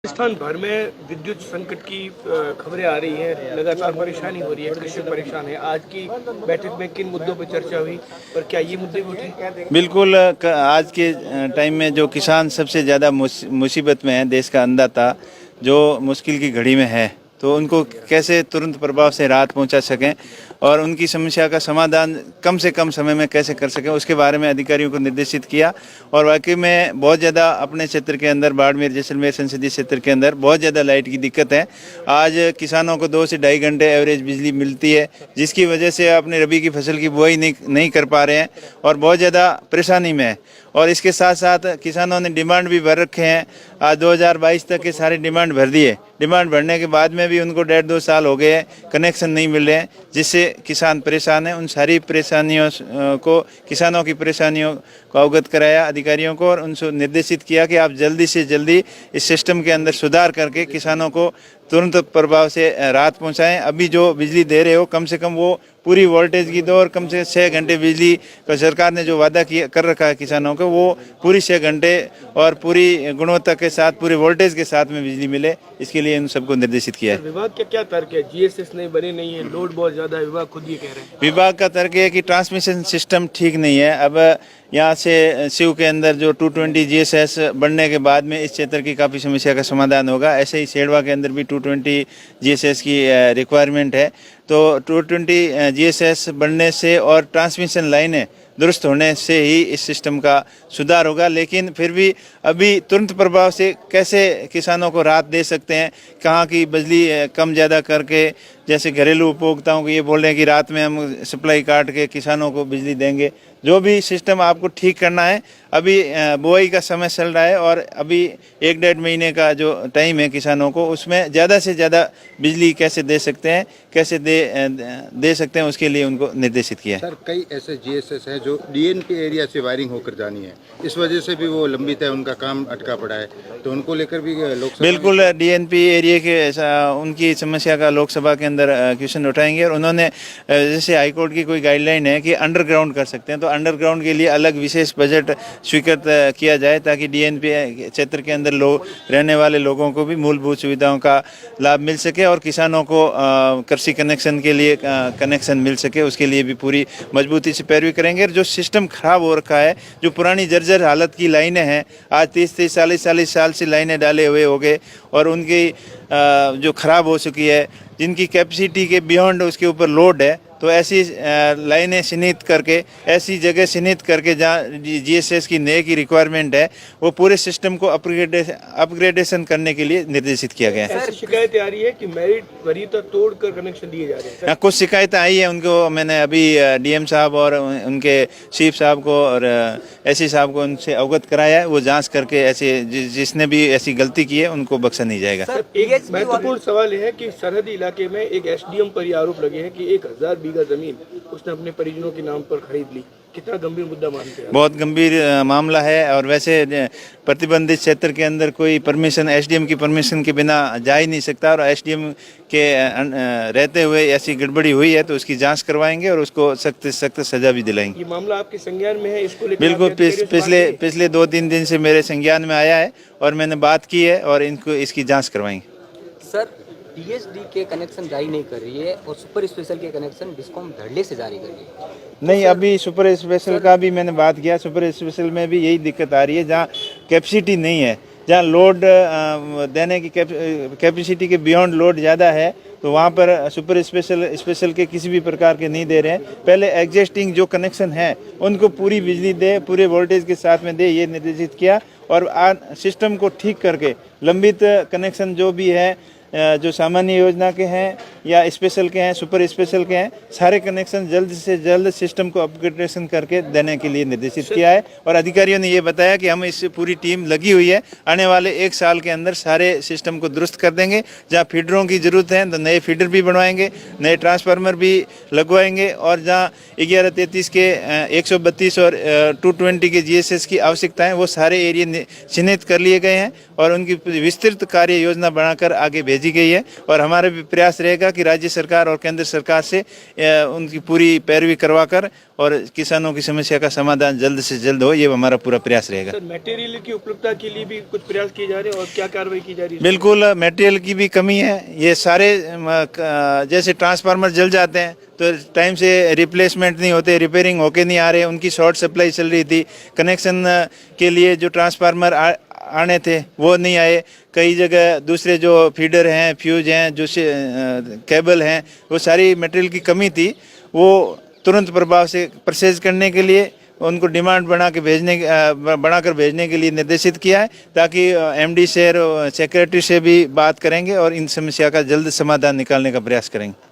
राजस्थान भर में विद्युत संकट की खबरें आ रही हैं, लगातार परेशानी हो रही है, कृषक परेशान है। आज की बैठक में किन मुद्दों पर चर्चा हुई और क्या ये मुद्दे भी उठे? बिल्कुल आज के टाइम में जो किसान सबसे ज़्यादा मुसीबत में है, देश का अन्नदाता जो मुश्किल की घड़ी में है, तो उनको कैसे तुरंत प्रभाव से राहत पहुंचा सकें और उनकी समस्या का समाधान कम से कम समय में कैसे कर सकें, उसके बारे में अधिकारियों को निर्देशित किया। और वाकई में बहुत ज़्यादा अपने क्षेत्र के अंदर, बाड़मेर जैसलमेर संसदीय क्षेत्र के अंदर बहुत ज़्यादा लाइट की दिक्कत है। आज किसानों को 2 से ढाई घंटे एवरेज बिजली मिलती है, जिसकी वजह से अपने रबी की फसल की बुआई नहीं कर पा रहे हैं और बहुत ज़्यादा परेशानी में है। और इसके साथ साथ किसानों ने डिमांड भी भर रखे हैं। आज 2022 तक के सारे डिमांड भर दिए। डिमांड भरने के बाद में भी उनको 1.5-2 साल हो गए हैं, कनेक्शन नहीं मिल रहे हैं, जिससे किसान परेशान हैं। उन सारी परेशानियों को, किसानों की परेशानियों को अवगत कराया अधिकारियों को और उनसे निर्देशित किया कि आप जल्दी से जल्दी इस सिस्टम के अंदर सुधार करके किसानों को तुरंत प्रभाव से राहत पहुंचाएं। अभी जो बिजली दे रहे हो कम से कम वो पूरी वोल्टेज की दो और कम से 6 घंटे बिजली का सरकार ने जो वादा किया कर रखा है किसानों को, वो पूरी 6 घंटे और पूरी गुणवत्ता के साथ, पूरे वोल्टेज के साथ में बिजली मिले, इसके लिए इन सबको निर्देशित किया है। विभाग का क्या तर्क है? जीएसएस नहीं बने नहीं है, लोड बहुत ज्यादा है, विभाग खुद ये कह रहे हैं। विभाग का तर्क है कि ट्रांसमिशन सिस्टम ठीक नहीं है। अब यहाँ से शिव के अंदर जो 220 जीएसएस बनने के बाद में इस क्षेत्र की काफ़ी समस्या का समाधान होगा। ऐसे ही सेड़वा के अंदर भी 220 जीएसएस की रिक्वायरमेंट है। तो 220 जीएसएस बनने से और ट्रांसमिशन लाइनें दुरुस्त होने से ही इस सिस्टम का सुधार होगा। लेकिन फिर भी अभी तुरंत प्रभाव से कैसे किसानों को राहत दे सकते हैं, कहाँ की बिजली कम ज़्यादा करके, जैसे घरेलू उपभोक्ताओं को ये बोल रहे हैं कि रात में हम सप्लाई काट के किसानों को बिजली देंगे। जो भी सिस्टम आपको ठीक करना है, अभी बुआई का समय चल रहा है और अभी 1-1.5 महीने का जो टाइम है किसानों को, उसमें ज़्यादा से ज़्यादा बिजली कैसे दे सकते हैं, कैसे दे सकते हैं, उसके लिए उनको निर्देशित किया है। सर, कई ऐसे जीएसएस हैं जो डीएनपी एरिया से वायरिंग होकर जानी है, इस वजह से भी वो लंबित है, उनका काम अटका पड़ा है, तो उनको लेकर भी लोकसभा बिल्कुल डीएनपी एरिया के उनकी समस्या का लोकसभा के अंदर क्वेश्चन उठाएंगे। और उन्होंने जैसे हाईकोर्ट की कोई गाइडलाइन है कि अंडरग्राउंड कर सकते हैं, तो अंडरग्राउंड के लिए अलग विशेष बजट स्वीकृत किया जाए ताकि डीएनपी क्षेत्र के अंदर रहने वाले लोगों को भी मूलभूत सुविधाओं का लाभ मिल सके और किसानों को कृषि कनेक्शन के लिए कनेक्शन मिल सके, उसके लिए भी पूरी मजबूती से पैरवी करेंगे। जो सिस्टम खराब हो रखा है, जो पुरानी जर्जर हालत की लाइनें हैं, आज 30-30, 40-40 साल से लाइनें डाले हुए हो गए और उनकी जो खराब हो चुकी है, जिनकी कैपेसिटी के बियॉन्ड उसके ऊपर लोड है, तो ऐसी लाइनें चिन्हित करके, ऐसी जगह चिन्हित करके जहाँ जीएसएस की नए की रिक्वायरमेंट है, वो पूरे सिस्टम को अपग्रेडेशन करने के लिए निर्देशित किया गया है। ऐसी शिकायतें आ रही है कि मेरिट वरीयता तोड़कर कनेक्शन दिए जा रहे हैं। कुछ शिकायतें आई है, उनको मैंने अभी डीएम साहब और उनके चीफ साहब को और एससी साहब को उनसे अवगत कराया है। वो जांच करके ऐसे जिसने भी ऐसी गलती की है उनको बख्शा नहीं जाएगा। एक महत्वपूर्ण सवाल है कि सरहदी इलाके में एक एसडीएम पर आरोप लगे हैं कि 1000 बीघा जमीन उसने अपने परिजनों के नाम पर खरीद ली। कितना गंभीर मुद्दा मानते हैं? बहुत गंभीर मामला है और वैसे प्रतिबंधित क्षेत्र के अंदर कोई परमिशन, एसडीएम की परमिशन के बिना जा ही नहीं सकता। और एसडीएम के रहते हुए ऐसी गड़बड़ी हुई है तो उसकी जांच करवाएंगे और उसको सख्त सख्त सजा भी दिलाएंगे। ये मामला आपके संज्ञान में है? इसको लेकर बिल्कुल, पिछले 2-3 दिन से मेरे संज्ञान में आया है और मैंने बात की है और इनको इसकी जाँच करवाएंगे। सर, डीएसडी के कनेक्शन जारी नहीं कर रही है और सुपर स्पेशल के कनेक्शन डिस्कॉम धड़ल्ले से जारी कर रही है। नहीं, अभी सुपर स्पेशल का भी मैंने बात किया। सुपर स्पेशल में भी यही दिक्कत आ रही है, जहाँ कैपेसिटी नहीं है, जहाँ लोड देने की कैपेसिटी के बियॉन्ड लोड ज़्यादा है, तो वहाँ पर सुपर स्पेशल के किसी भी प्रकार के नहीं दे रहे हैं। पहले एग्जिस्टिंग जो कनेक्शन है उनको पूरी बिजली दे, पूरे वोल्टेज के साथ में दे, ये निर्देशित किया। और सिस्टम को ठीक करके लंबित कनेक्शन जो भी है, जो सामान्य योजना के हैं या स्पेशल के हैं, सुपर स्पेशल के हैं, सारे कनेक्शन जल्द से जल्द सिस्टम को अपग्रेडेशन करके देने के लिए निर्देशित किया है। और अधिकारियों ने ये बताया कि हम इस पूरी टीम लगी हुई है, आने वाले 1 साल के अंदर सारे सिस्टम को दुरुस्त कर देंगे। जहाँ फीडरों की ज़रूरत है तो नए फीडर भी बनवाएंगे, नए ट्रांसफार्मर भी लगवाएंगे। और जहाँ 1133 के 132 और 220 के जीएसएस की आवश्यकता है, वो सारे एरिया चिन्हित कर लिए गए हैं और उनकी विस्तृत कार्य योजना बनाकर आगे भेजी गई है। और हमारा भी प्रयास रहेगा कि राज्य सरकार और केंद्र सरकार से उनकी पूरी पैरवी करवाकर और किसानों की समस्या का समाधान जल्द से जल्द हो, ये हमारा पूरा प्रयास रहेगा। सर, मटेरियल की उपलब्धता के लिए भी कुछ प्रयास किए जा रहे हैं और क्या कार्रवाई की जा रही है? बिल्कुल, मटेरियल की भी कमी है। ये सारे जैसे ट्रांसफार्मर जल जाते हैं तो टाइम से रिप्लेसमेंट नहीं होते, रिपेयरिंग होके नहीं आ रहे, उनकी शॉर्ट सप्लाई चल रही थी। कनेक्शन के लिए जो ट्रांसफार्मर आने थे वो नहीं आए। कई जगह दूसरे जो फीडर हैं, फ्यूज हैं, जो केबल हैं, वो सारी मटेरियल की कमी थी। वो तुरंत प्रभाव से परचेज करने के लिए उनको डिमांड बनाकर भेजने के लिए निर्देशित किया है, ताकि एमडी से और सेक्रेटरी से भी बात करेंगे और इन समस्या का जल्द समाधान निकालने का प्रयास करेंगे।